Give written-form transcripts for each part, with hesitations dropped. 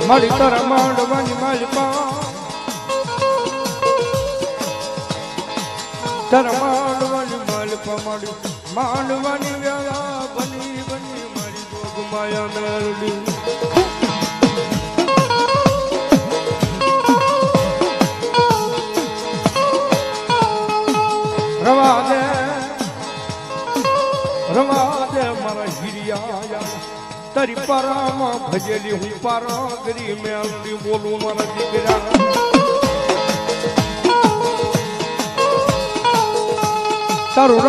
મારી તારા માંડવાની માલપા તારા માંડવાની માલપા મારી માંડવાની વ્યાલા બની બની મારી જોગ માયા મેળવી રવા દે મારા હિરિયા તારી પારામાં ભજેલી હું પારા કરી મેળવી બોલું મારા દીકરા તારું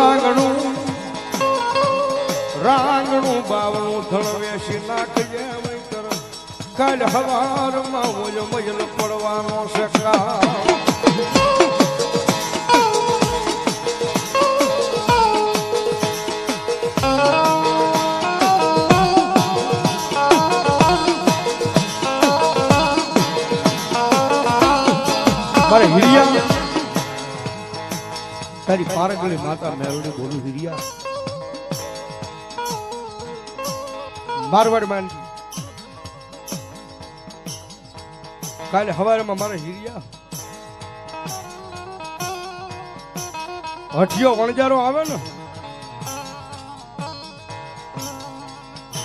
રાંગણું બાવણું ધણવેશી નાખજે કાલ હવારમાં ઓલો મજલ પડવાનો શકા મારે હિરિયા તારી પારગલી માતા મેળવી બોલું હિરિયા મારવાડ માન કાલે હવારમાં મારા હિરિયા હઠિયો વણજારો આવે ને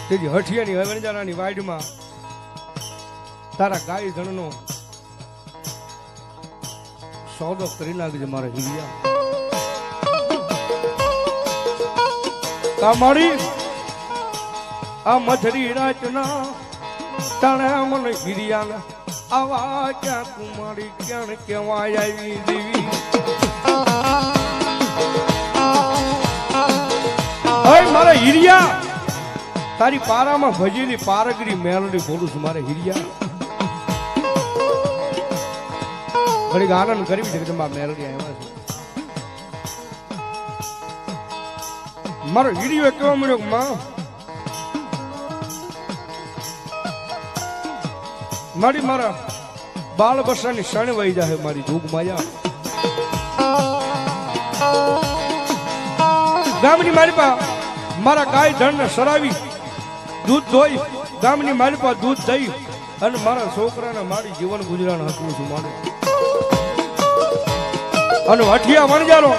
તેજી હઠિયાની વણજારાની વાડમાં તારા ગાય ધણનો સોદો કરી નાખજે મારા હિરિયા કામડી આ મધરી રાતના તણે મને હિરિયાના આવા ક્યાં કુમારી ક્યાં કેવાય આવી દેવી ઓય મારા હિરિયા તારી પારામાં ભજેલી પારગરી મેલડી બોલું છું મારા હિરિયા ઘડીક આનંદ કરી જગદંબા મેલડી આવ્યા છે મારો હિરિયો કેવો મળ્યો માં મારી મારા બાળ બસાની શણ વહી જાય મારી જોગ માયા ગામની મારી પા મારા ગાય ધણ ને સરાવી દૂધ ધોઈ ગામની મારી પા દૂધ દઈ અને મારા છોકરાને મારી જીવન ગુજરાન હતું છું મારું અને હઠિયા વણજારો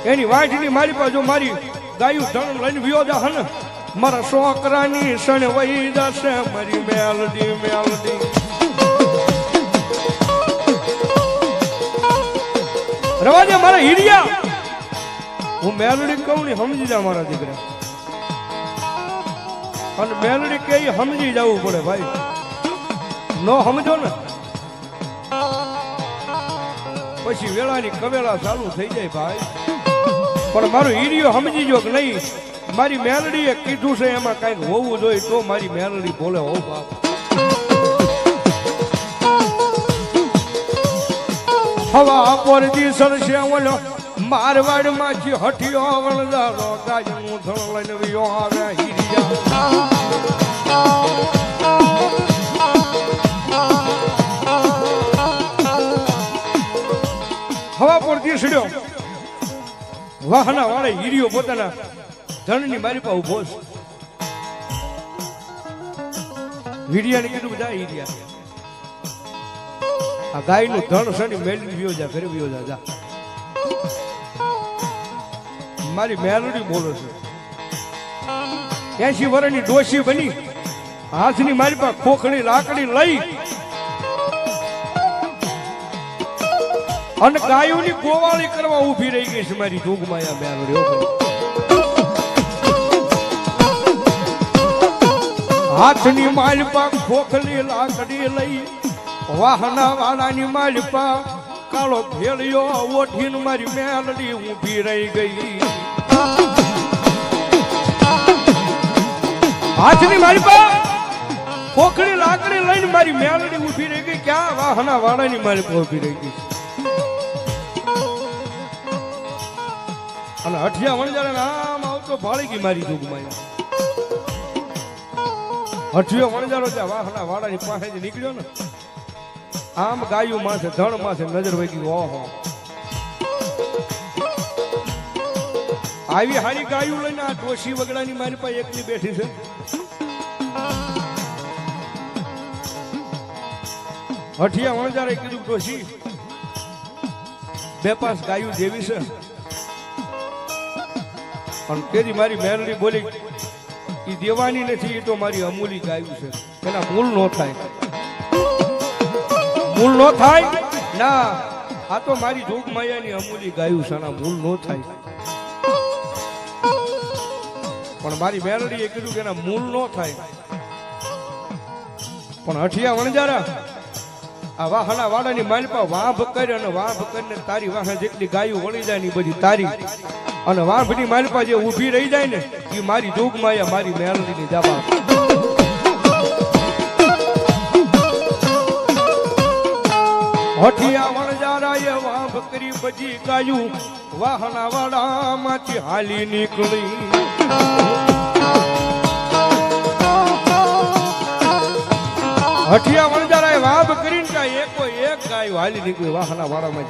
એની વાંઠની મારી પાસે જો મારી ગાયું ધણ લઈને વિયો જા હને મારા છોકરાની સણ વહી જશે મારી મેલડી મેલડી રવાજે મારા હિરિયા હું મેલડી કહું ને સમજી જા મારા દીકરા અને મેલડી કે સમજી જવું પડે ભાઈ નો સમજો ને પછી વેળાની કવેળા ચાલુ થઈ જાય ભાઈ પણ મારો હિરિયો સમજી જો કે નહીં મારી મેલડીએ કીધું છે એમાં કઈક હોવું જોઈએ તો મારી મેલડી બોલે હો બાપ હવા પર દીસર છે ઓલો મારવાડ માંથી હઠિયો વણજારો ગાયનું ધણ લઈને વિયો આવે હિરિયા હવા પર દીસડ્યો વાહના વાળે હિરિયો પોતાના ધણની મારી પાસે ઉભો છે હિરિયાને કીધું જા હિરિયા આ ગાયનું ધણ સડી મેળવી વિયો જા ઘરે વિયો જા જા મારી મેલડી બોલો છે 80 વર્ષની ડોશી બની હાથની મારી પાસે ખોખણી લાકડી લઈ અને ગાયોની ગોવાળી કરવા ઊભી રહી ગઈ છે મારી જોગમાયા મેલડી હાથની માલપા ખોખલી લાકડી લઈ વાહના વાળાની માલપા કાળો ભેળિયો ઓઠીને મારી મેલડી ઊભી રહી ગઈ હાથની માલપા ખોખલી લાકડી લઈને મારી મેલડી ઊભી રહી ગઈ ક્યાં વાહના વાળાની માલપા ઊભી રહી ગઈ અને હઠિયા વણજારા નામ આવતો ભાળી ગઈ મારી જોગમાયા હઠિયો વણજારો ત્યાં વાહના વાળાની પાસેથી નીકળ્યો ને આમ ગાયું માથે ધણ માથે નજર વહી ઓહો આવી હારી ગાયું લઈને આ ડોશી વગડાની મારી પાસે એકલી બેઠી છે હઠિયા વણજારે કીધું ડોશી 2-5 ગાયું જેવી છે પણ તેજી મારી મેલડી બોલી એ દેવાની નથી, એ તો મારી અમૂલી ગાયું છે, એના મૂળ નો થાય, મૂળ નો થાય ના, આ તો મારી જોગ માયાની અમૂલી ગાયું છે, આના મૂળ નો થાય. પણ મારી મેલડીએ કીધું કે એના મૂળ નો થાય. પણ હઠિયા વણજારા આ વાહના વાડાની માલપા વાંભ કરી અને વાંભ કરીને તારી વાહે જેટલી ગાયું વળી જાય ને બધી તારી, અને વાંભની માલપા જે ઊભી રહી જાય ને એ મારી જોગ માયા મારી મેલડીની જાબા. હઠિયા વણજારાએ વાંભ કરી બધી ગાયું વાહના વાડામાંથી હાલી નીકળી. હઠિયા વણજારાએ વાંભ કરીને કાંઈ એકો એક ગાય હાલી નીકળી વાહના વાડામાં.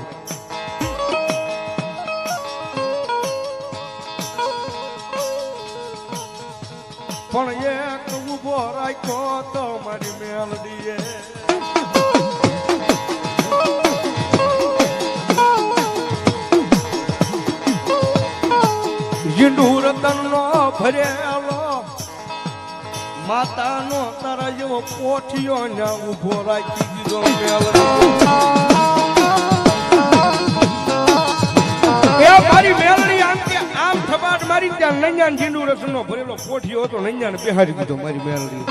પણ એક ઉભો રાખ્યો તો મારી મેલડીએ, ઝીંડુ રતનનો ભરેલો માતાનો તારા જેવો પોઠિયો ને ઉભો રાખી દીધો મારી મેલડી. આમ થપાટ મારી ત્યાં નૈયાન ઝીંડુ રતનનો ભરેલો પોઠિયો હતો, નૈયાને બેહાડી દીધો મારી મેલડી.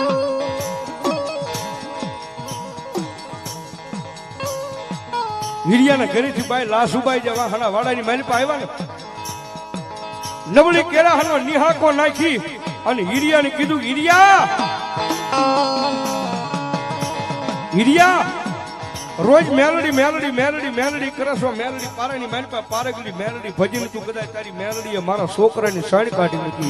હિરિયાના ઘરેથી બાઈ લાસુબાઈ જેવા હાના વાડાની માલિપા આવ્યા ને, નબળી કેળાનો નિહાકો નાખી અને હિરિયાને કીધું, હિરિયા રોજ મેલડી મેલડી મેલડી મેલડી કરશો, મેલડી પારાની માલપા પારગલી મેલડી ભજીને તું કદાચ તારી મેલડીએ મારા છોકરાની સણ કાઢી મૂકી.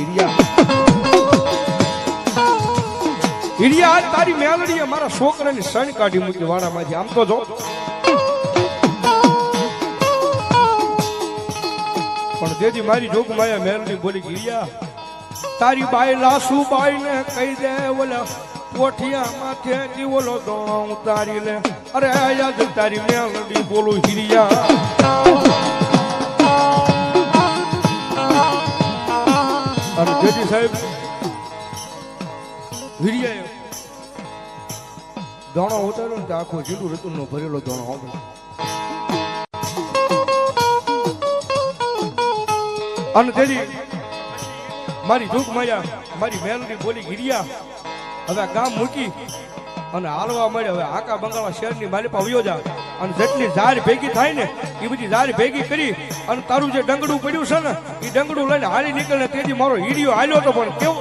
હિરિયા આજ તારી મેલડીએ મારા છોકરાની સણ કાઢી મૂકી વાડામાંથી. આમ તો જો પણ તેથી મારી જોગ માયા મેલડી બોલી, હિરિયા તારી બાઈ લાસુ બાઈ ને કહી દે ઓલા કોઠિયા માથે દીવોલો દોણો ઉતારી લે. અરે યાદ તારી મેલડી બોલું હિરિયા. અને જેજી સાહેબ હિરિયાએ દોણો ઉતાર્યો ને આખો ઝીંડુ રતુનનો ભરેલો દોણો આવે. અને તેજી મારી જોગ માયા મારી મેલડી બોલી, હિરિયા હવે ગામ મૂકી અને હાલવા મળે. હવે આકા બંગાળા શહેરની માલિપા વયો જા અને જેટલી ઝાડ ભેગી થાય ને એ બધી ઝાડ ભેગી કરી અને તારું જે ડંગડું પડ્યું છે ને એ ડંગડું લઈને હાલી નીકળે. તેથી મારો હિરિયો હાલ્યો તો પણ કેવો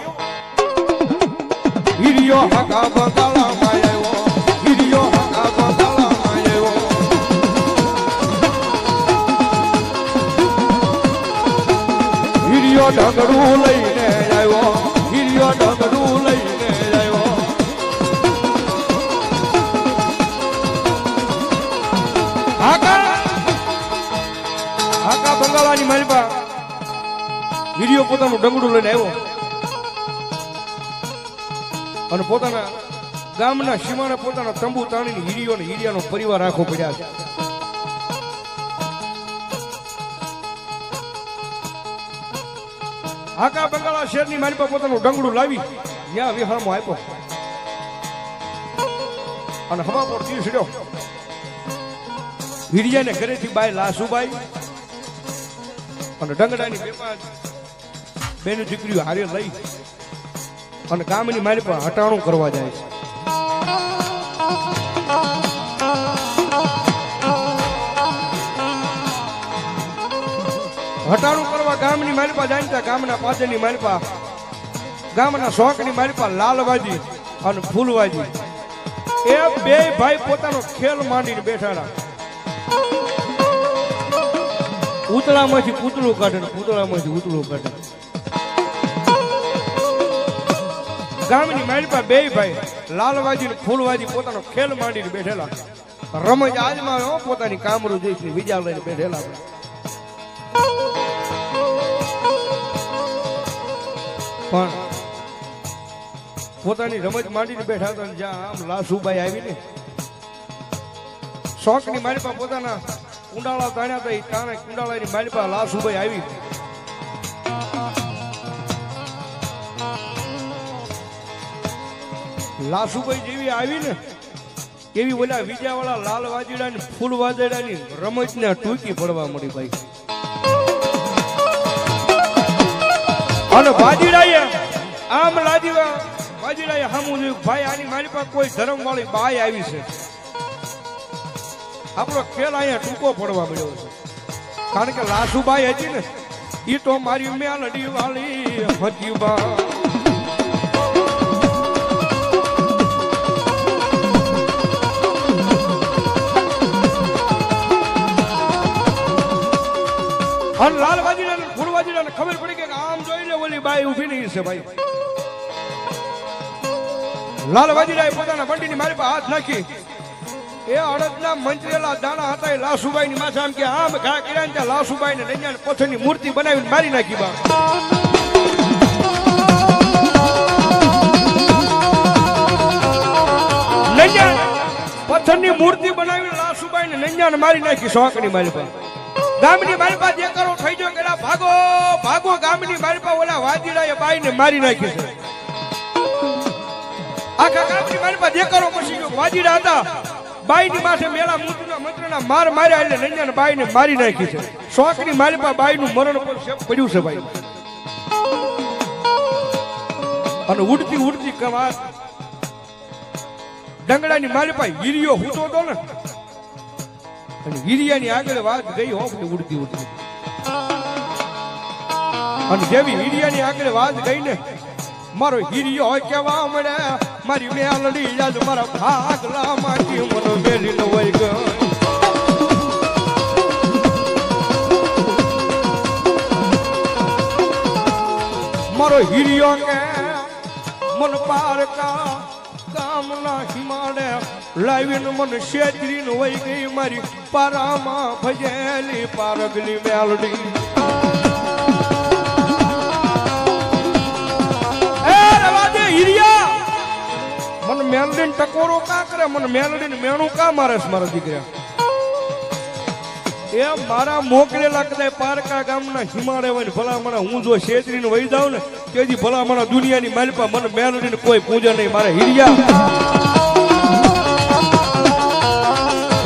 હિરિયો આકા બંગાળા માં આવ્યો, હિરિયો આકા બંગાળા માં આવ્યો. હિરિયો ડંગડું લઈને આવ્યો, હિરિયો ડંગડું લઈને આવ્યો. આકા બંગાળાની માલિપા હિરિયો પોતાનું ડંગડું લઈને આવ્યો અને પોતાના ગામના સીમાને પોતાના તંબુ તાણીને હિરિયો ને હિરિયાનો પરિવાર આખો પડ્યા છે. આકા બંગાળા શહેરની માલિપા પોતાનું ડંગડું લાવી ત્યાં વિહારમાં આપ્યો અને હવા પર દીસડ્યો. હિરિયાને ઘરેથી બાઈ લાસુબાઈ અને ડંગડાની બેનું દીકરીઓ હારે લઈ અને ગામની માલિપા હટાણું કરવા જાય છે. હટાણું કરવા ગામની માલિપા જાય ત્યાં ગામના પાછળની માલિપા ગામના શોખની માલિપા લાલવાજી અને ફૂલવાજી એ બે ભાઈ પોતાનો ખેલ માંડીને બેઠાડા. ઉતળામાંથી પૂતળું કાઢે ને પૂતળામાંથી ઉતળું કાઢે. ગામની માલિપા બે ભાઈ લાલવાજી ને ફૂલવાજી પોતાનો ખેલ માંડીને બેઠેલા. રમજ આજમાં પોતાની કામરું જઈશ વિજા લઈને બેઠેલા. પણ પોતાની રમત માંડીને બેઠા હતા. જ્યાં આમ લાસુબાઈ આવીને શોખની મારી પાસે પોતાના કુંડાળા તાણ્યા હતા. એ તાણે કુંડાળાની મારી પાસે લાસુભાઈ આવી. લાસુભાઈ જેવી આવી ને એવી ઓલા વિજાવાળા લાલ વાજડા ની ફૂલ વાજડા ની રમત ને ટૂંકી પડવા મળી ભાઈ. અને વાજડાએ આમ લાજીવા વાજડાએ હામું જોયું ભાઈ આની મારી પાસે કોઈ ધર્મ વાળી બાઈ આવી છે. આપણો ખેલ અહીંયા ટૂંકો પડવા મળ્યો છે. કારણ કે લાસુબાઈ હતી ને એ તો મારી મેલડી વાળી હતી બા. અને લાલ વાજીડા ફૂલ વાજીડા ખબર પડી કે આમ જોઈને ઓલી બાઈ ઉભી નહીં છે ભાઈ. લાલ વાજીડાએ પોતાના બંડીની મારી પાસે હાથ નાખી. એ અડદના મંત્રેલા દાણા હતા એ લાસુબાઈ ની માથે આમ કે આમ ઘા કર્યા ત્યાં લાસુબાઈ ને નૈયાને પથ્થરની મૂર્તિ બનાવીને મારી નાખી બા. નૈયા પથ્થરની મૂર્તિ બનાવીને લાસુબાઈ ને નૈયાને મારી નાખી. શોખની મારી પાસે ગામની મારી પાસે જે કરો થઈ ગયો કે ભાગો ભાગો. ગામની મારી પાસે ઓલા વાજીડાએ બાઈ ને મારી નાખી છે. આખા ગામની મારી પાસે જે કરો પછી ગયો વાજીડા હતા બાઈ ની માથે મેળા મૂર્તિના મંત્રના માર માર્યા એટલે નૈયાને બાઈ ને મારી નાખી છે. શોખની મારી પાસે બાઈ નું મરણ પડ્યું છે ભાઈ. અને ઉડતી ઉડતી કવાત ડંગડાની મારી પાસે હીરિયો હૂતો હતો ને અને હીરિયાની આગળ વાત ગઈ હો ઉડતી ઉડતી. અને જેવી હીરિયાની આગળ વાત ગઈ ને મારો હીરિયો કેવા મળે મારી મેલડી યાદ મારા ભાગલા માંથી મનો મેલી ન હોય ગઈ. મારો હીરિયો કે મન પારકા ગામના હિમાડે લાવીને મને શેતરીને વહી ગઈ મારી પારામાં ભજેલી પારગલી મેલડી. મને મેલડી ટકોરો કા કરે મને મેલડી ને મેણું કા મારે મારા દીકરા. એ મારા મોકલેલા કદાચ પારકા ગામના હિમાડે હોય ને ભલામણા હું જો શેતરીને વહી જાઉં ને તેથી ભલામણા દુનિયાની માલપા મને મેલડી ને કોઈ પૂજા નહીં. મારા હીરિયા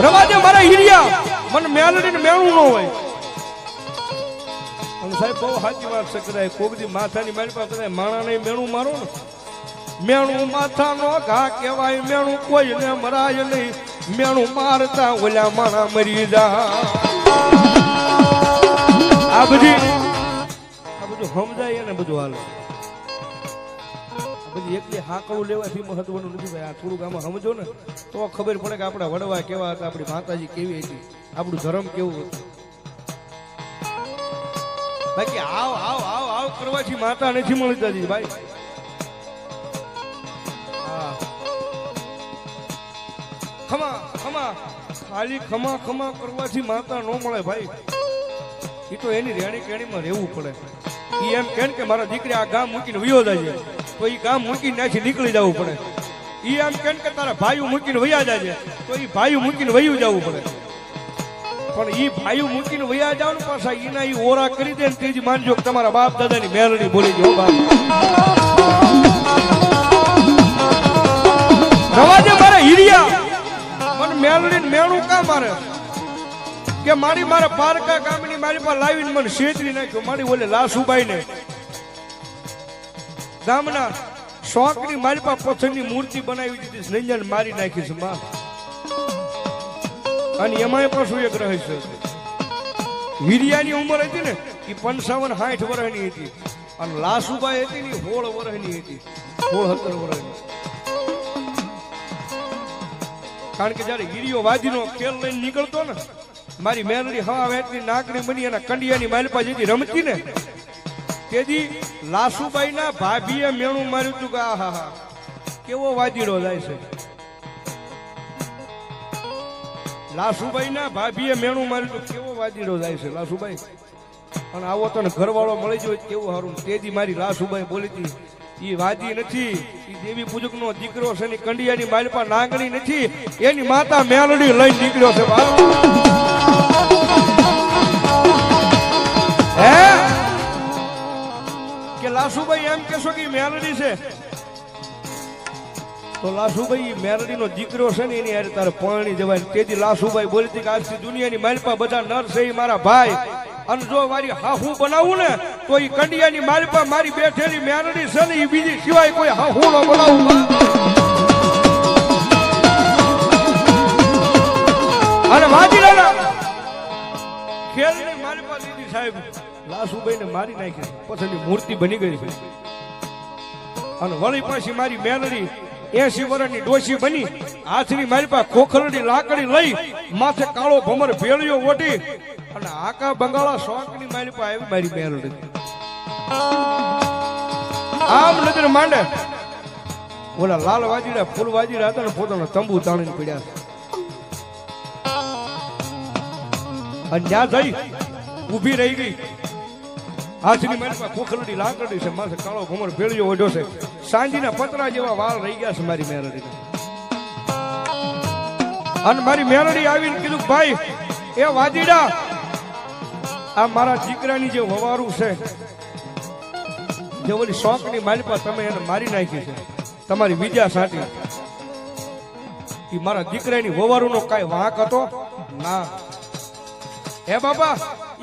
રવાજે મારા હીરિયા મને મેલડી ને મેણું ન હોય. અને સાહેબ બહુ સાચી વાત છે. કદાચ કોકદી માથાની માલપા કદાચ માણા નહીં મેણું મારો ને મેણું માથા નો ઘા કહેવાય. મેણું કોઈ ને મરાય નહીં. મેણું મારતા ઓલા માણા મરી જા. આ બધું સમજાય ને બધું હાલ. બધી એકલી હાકડું લેવાથી મહત્વનું નથી ભાઈ. આ થોડુંક આમાં સમજો ને તો ખબર પડે કે આપણા વડવા કેવા હતા, આપણી માતાજી કેવી હતી, આપણું ધર્મ કેવું હતું. બાકી આવ આવ આવ આવ કરવાથી માતા નથી મળતી ભાઈ. ખમા ખમા ખાલી ખમા ખમા કરવાથી માતા ન મળે ભાઈ. એ તો એની રેણી કેણીમાં રહેવું પડે. એ એમ કે મારા દીકરી આ ગામ મૂકીને વયો જાય તો એ ગામ મૂકીને ત્યાંથી નીકળી જવું પડે. એ એમ કે તારા ભાઈઓ મૂકીને વયા જાય તો એ ભાઈઓ મૂકીને વયું જવું પડે. પણ એ ભાઈઓ મૂકીને વયા જાવ ને પાછા એના એ ઓરા કરી દે ને તેજી માનજો કે તમારા બાપ દાદાની મેલડી બોલી ગયો બાપ. રવાજે મારા હીરિયા મને મેલડી મેણું કા મારે કે મારી મારા પારકા ગામની મારી પાસે લાવીને મને શેતરી નાખ્યો. મારી ઓલે લાસુબાઈ ને ગામના શોખની મારી પાસે પથ્થરની મૂર્તિ બનાવી દીધી. નૈયાને મારી નાખી છે માં. અને એમાંય પાછું એક રહસ્ય છે. હીરિયાની ઉંમર હતી ને એ 55-60 વર્ષની હતી અને લાસુબાઈ હતી ને 16 વર્ષની હતી. 16-17 વર્ષની. કારણ કે જયારે હીરિયો વાજીનો ખેલ લઈને નીકળતો ને મારી મેલડી હવા વેચની નાકડી બની અને કંડિયાની માલપા જેથી રમતી ને તેથી લાસુબાઈ ના ભાભીએ મેણું માર્યું હતું કે આહા હા કેવો વાજીડો જાય છે. લાસુબાઈ ના ભાભીએ મેણું માર્યું હતું કેવો વાજીડો જાય છે લાસુબાઈ. અને આવો તને ઘરવાળો મળી ગયો કેવું સારું. તેથી મારી લાસુબાઈ બોલી હતી ઈ વાજી નથી, ઈ દેવી પૂજક નો દીકરો છે, ની કંડિયાની માલપા નાગણી નથી, એની માતા મેલડી લઈને નીકળ્યો છે બાપ. હે કે લાસુભાઈ એમ કેશો કે મેલડી છે, તો લાસુભાઈ મેલડી નો દીકરો છે ને એની હારે તારે પરણી જવાય. તેથી લાસુભાઈ બોલી હતી કે આજથી દુનિયાની માલપા બધા નર છે ઈ મારા ભાઈ, અને જો મારી હાહુ બનાવું ને તો ઈ કંડિયાની માલપા મારી બેઠેલી મેલડી છે ને ઈ બીજી સિવાય કોઈ હાહુ ન બનાવું. અને વાજીરાના ખેલની માલપા દીધી સાહેબ લાસુભાઈ ને મારી નાખી, પછી મૂર્તિ બની ગઈ છે. અને વળી પાછી મારી મેલડી 80 વર્ષની ડોશી બની, હાથની મારી પાસે ખોખરડી લાકડી લઈ, માથે કાળો ભમર ભેળિયો ઓઢી, અને આકા બંગાળા શોખની મારી પાસે આવી મારી મેલડી. આમ નજર માંડે ઓલા લાલ વાજીડા ફૂલ વાજીડા હતા ને પોતાનો તંબુ તાણીને પડ્યા, અને ત્યાં જઈ ઊભી રહી ગઈ. હાથની મારી પાસે ખોખરડી લાકડી છે, માથે કાળો ભમર ભેળિયો ઓઢ્યો છે, સાંજીના પતરા જેવા વાળ રહી ગયા છે મારી મેલડી. અને મારી મેલડી આવીને કીધું ભાઈ એ વાજીડા, આ મારા દીકરાની જે વવારું છે, જે ઓલી શોખની માલિપા તમે એને મારી નાખી છે તમારી વિદ્યા સાટી, એ મારા દીકરાની વવારુનો કાંઈ વાંક હતો ના? હે બાપા,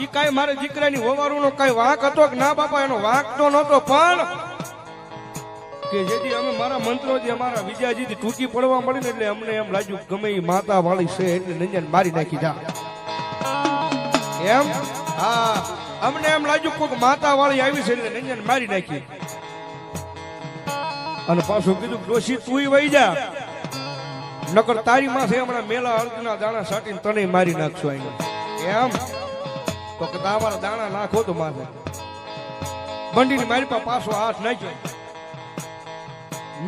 ઈ કાંઈ મારા દીકરાની વવારુનો કાંઈ વાંક હતો કે ના? બાપા એનો વાંક તો નહોતો, પણ કે જેથી અમે મારા મંત્રોથી અમારા વિજયાજીથી તૂટી પડવા મળી ને એટલે અમને એમ લાગ્યું ગમે એ માતા વાળી છે એટલે નંજન મારી નાખી જા એમ. હા, અમને એમ લાગ્યું કોઈક માતા વાળી આવી છે એટલે નંજન મારી નાખી. અને પાછું કીધું ડોશી તું વહી જા, નકર તારી માથે હમણાં મેલા અર્ધના દાણા સાટીને તને મારી નાખશો અહીંયા એમ. તો કે તમારા દાણા નાખો તો માથે. બંડીની મારી પાસે પાછો હાથ નાખ્યો,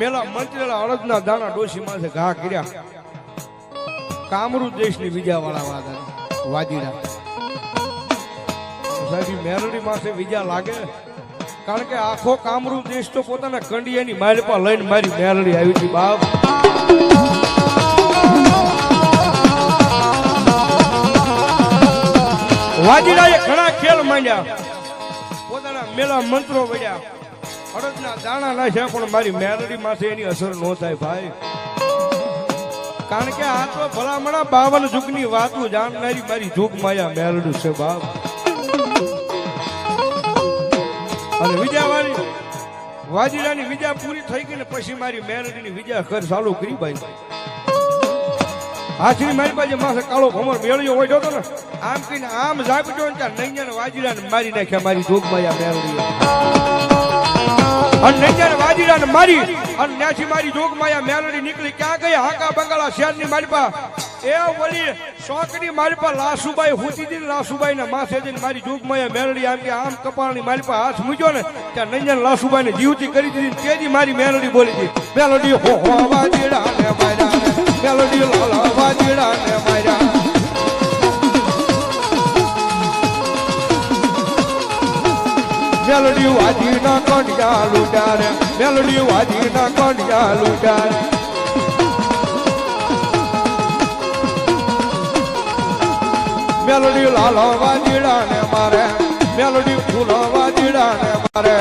મેલા મંત્રેલા અડદના દાણા ડોશી માથે ઘા કર્યા. કામરૂ દેશની વિજા વાળા વાજીડા સાહેબ મેલડી માથે વિજા લાગે, કારણ કે આખો કામરૂ દેશ તો પોતાના કંડિયાની માલપા લઈને મારી મેલડી આવી હતી બાપ. વાજીડાએ ઘણા ખેલ માંડ્યા, પોતાના મેલા મંત્રો વળ્યા, અડદના દાણા નાખ્યા, પણ મારી મેલડી માથે એની અસર ન થાય ભાઈ. કારણ કે આ તો ભલામણા 52 યુગની વાતો જાણનારી મારી જોગ માયા મેલડી છે બાપ. અને વિજાવાળી વાજીડાની વિજા પૂરી થઈ ગઈ ને પછી મારી મેલડીની વિજા ઘર ચાલુ કરી ભાઈ. હાથની મારી પાસે માથે કાળો ભમર મેળ્યો હોય તો ને આમ કહીને આમ ઝાપટ્યો ને ત્યાં નૈયાને વાજીડાને મારી નાખ્યા મારી જોગ માયા મેલડીએ. અને નૈયાને વાજીડાને મારી અને ત્યાંથી મારી જોગ માયા મેલડી નીકળી ક્યાં ગઈ? હાકા બંગાળા શહેરની માલપા એ વળી શોખની માલપા લાસુબાઈ હુતી હતી. લાસુબાઈ ના માથે જઈને મારી જોગ માયા મેલડી આમ કે આમ કપાળની માલપા હાથ મૂક્યો ને ત્યાં નૈયાને લાસુબાઈ ને જીવતી કરી દીધી. તેથી મારી મેલડી બોલી હતી મેલડી હો વાજીડાને માર્યા, મેલડી લાલા વાજીડાને માર્યા. મેલડી વાજીના કંડિયા લૂટારે, મેલડી વાજીના કંડિયા લૂટારે. મેલડી લાલો વાજીડાને મારે, મેલડી ફૂલો વાજીડાને મારે.